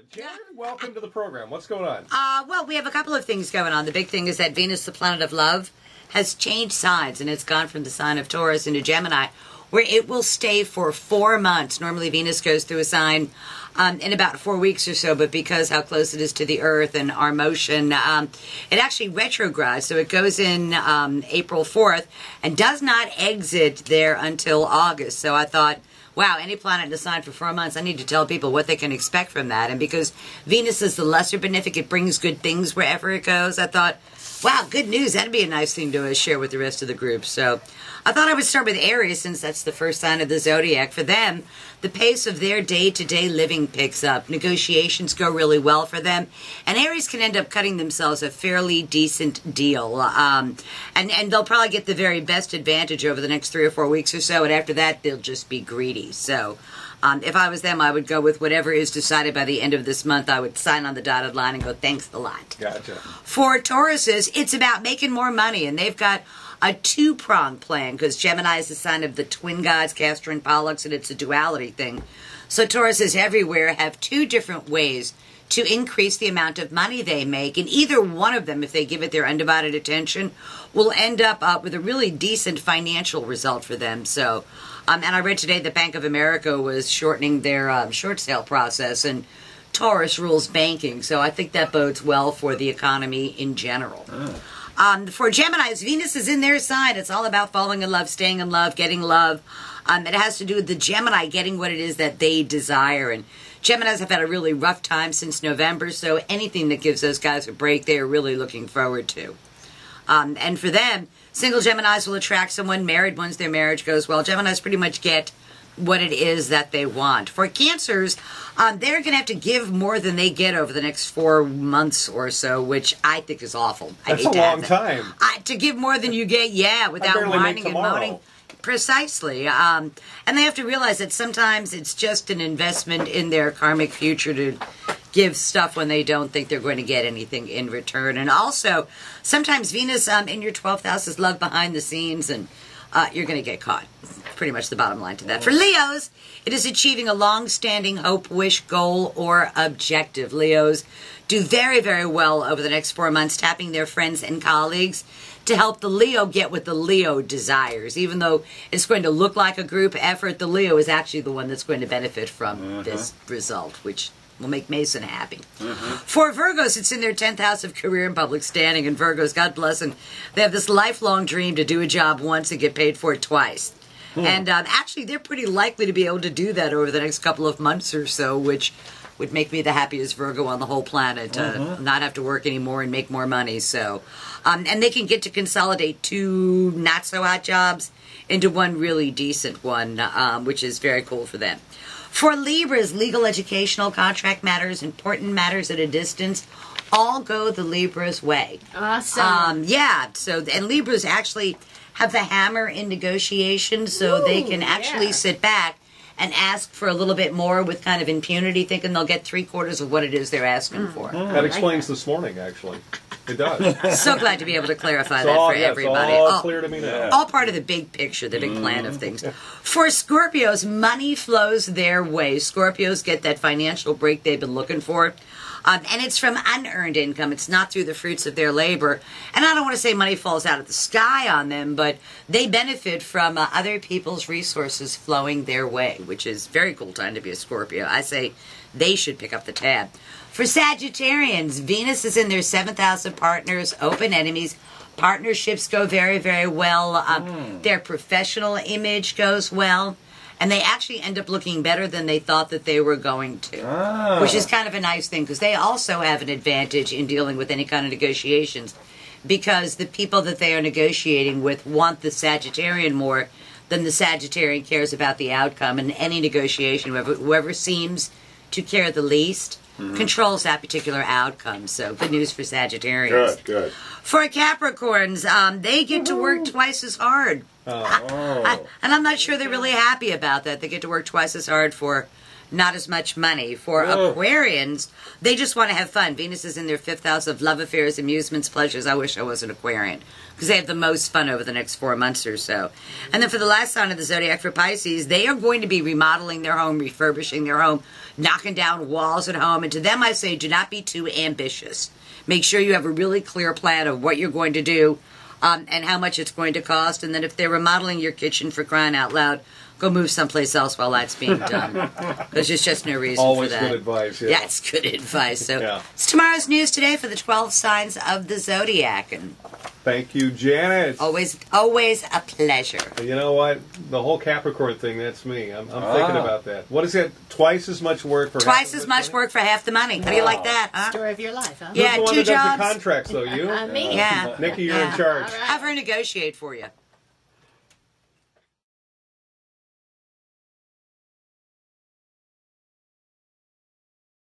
Janet, welcome to the program. What's going on? Well, we have a couple of things going on. The big thing is that Venus, the planet of love, has changed signs, and it's gone from the sign of Taurus into Gemini, where it will stay for 4 months. Normally, Venus goes through a sign in about 4 weeks or so, but because how close it is to the Earth and our motion, it actually retrogrades. So it goes in April 4th and does not exit there until August. So I thought, wow, any planet in a sign for 4 months, I need to tell people what they can expect from that. And because Venus is the lesser benefic, it brings good things wherever it goes, I thought, wow, good news. That'd be a nice thing to share with the rest of the group. So I thought I would start with Aries, since that's the first sign of the zodiac. For them, the pace of their day-to-day living picks up. Negotiations go really well for them. And Aries can end up cutting themselves a fairly decent deal. And they'll probably get the very best advantage over the next 3 or 4 weeks or so. And after that, they'll just be greedy. So if I was them, I would go with whatever is decided by the end of this month. I would sign on the dotted line and go, thanks a lot. Gotcha. For Tauruses, it's about making more money. And they've got a two-pronged plan, because Gemini is the sign of the twin gods, Castor and Pollux, and it's a duality thing. So Tauruses everywhere have 2 different ways to increase the amount of money they make, and either one of them, if they give it their undivided attention, will end up with a really decent financial result for them. So, and I read today that Bank of America was shortening their short sale process, and Taurus rules banking, so I think that bodes well for the economy in general. For Geminis, Venus is in their sign. It's all about falling in love, staying in love, getting love. It has to do with the Gemini getting what it is that they desire. And Geminis have had a really rough time since November, so anything that gives those guys a break, they are really looking forward to. And for them, single Geminis will attract someone, married once their marriage goes well. Geminis pretty much get what it is that they want. For Cancers, they're going to have to give more than they get over the next 4 months or so, which I think is awful. That's a long time. To give more than you get, yeah, without whining and moaning. Precisely. And they have to realize that sometimes it's just an investment in their karmic future to give stuff when they don't think they're going to get anything in return. And also, sometimes Venus in your 12th house is love behind the scenes, and you're going to get caught. Pretty much the bottom line to that. For Leos, it is achieving a long-standing hope, wish, goal, or objective. Leos do very, very well over the next 4 months, tapping their friends and colleagues to help the Leo get what the Leo desires. Even though it's going to look like a group effort, the Leo is actually the one that's going to benefit from this result, which will make Mason happy. For Virgos, it's in their 10th house of career and public standing. And Virgos, God bless them, they have this lifelong dream to do a job once and get paid for it twice. And actually, they're pretty likely to be able to do that over the next couple of months or so, which would make me the happiest Virgo on the whole planet, to not have to work anymore and make more money. So, and they can get to consolidate 2 not-so-hot jobs into one really decent one, which is very cool for them. For Libras, legal, educational, contract matters, important matters at a distance, all go the Libra's way. Awesome. Yeah, so, and Libras actually have the hammer in negotiations, so they can actually sit back and ask for a little bit more with kind of impunity, thinking they'll get 3/4 of what it is they're asking for. That explains this morning, actually. It does. So glad to be able to clarify that for everybody. It's all clear to me now. All part of the big picture, the big plan of things. For Scorpios, money flows their way. Scorpios get that financial break they've been looking for. And it's from unearned income. It's not through the fruits of their labor. And I don't want to say money falls out of the sky on them, but they benefit from other people's resources flowing their way, which is a very cool time to be a Scorpio. I say they should pick up the tab. For Sagittarians, Venus is in their 7th house of partners, open enemies. Partnerships go very, very well. Their professional image goes well. And they actually end up looking better than they thought that they were going to, which is kind of a nice thing, because they also have an advantage in dealing with any kind of negotiations, because the people that they are negotiating with want the Sagittarian more than the Sagittarian cares about the outcome. And any negotiation, whoever seems to care the least controls that particular outcome. So good news for Sagittarians. Good. For Capricorns, they get to work twice as hard. And I'm not sure they're really happy about that. They get to work twice as hard for not as much money. For Aquarians, they just want to have fun. Venus is in their 5th house of love affairs, amusements, pleasures. I wish I was an Aquarian, because they have the most fun over the next 4 months or so. And then for the last sign of the zodiac, for Pisces, they are going to be remodeling their home, refurbishing their home, knocking down walls at home. And to them, I say, do not be too ambitious. Make sure you have a really clear plan of what you're going to do and how much it's going to cost. And then if they're remodeling your kitchen, for crying out loud, go move someplace else while that's being done. Because there's just no reason Always for that. Always good advice, yeah. Yeah, it's good advice. So it's tomorrow's news today for the 12 signs of the zodiac. And thank you, Janet. Always a pleasure. You know what? The whole Capricorn thing, that's me. I'm thinking about that. What is it? Twice as much work for Twice as much work for half the money. How do you like that, huh? Story of your life, huh? Yeah, Who's the one 2 that does jobs. the contracts, though? You? Me. Yeah. Nikki, you're in charge. Have her negotiate for you.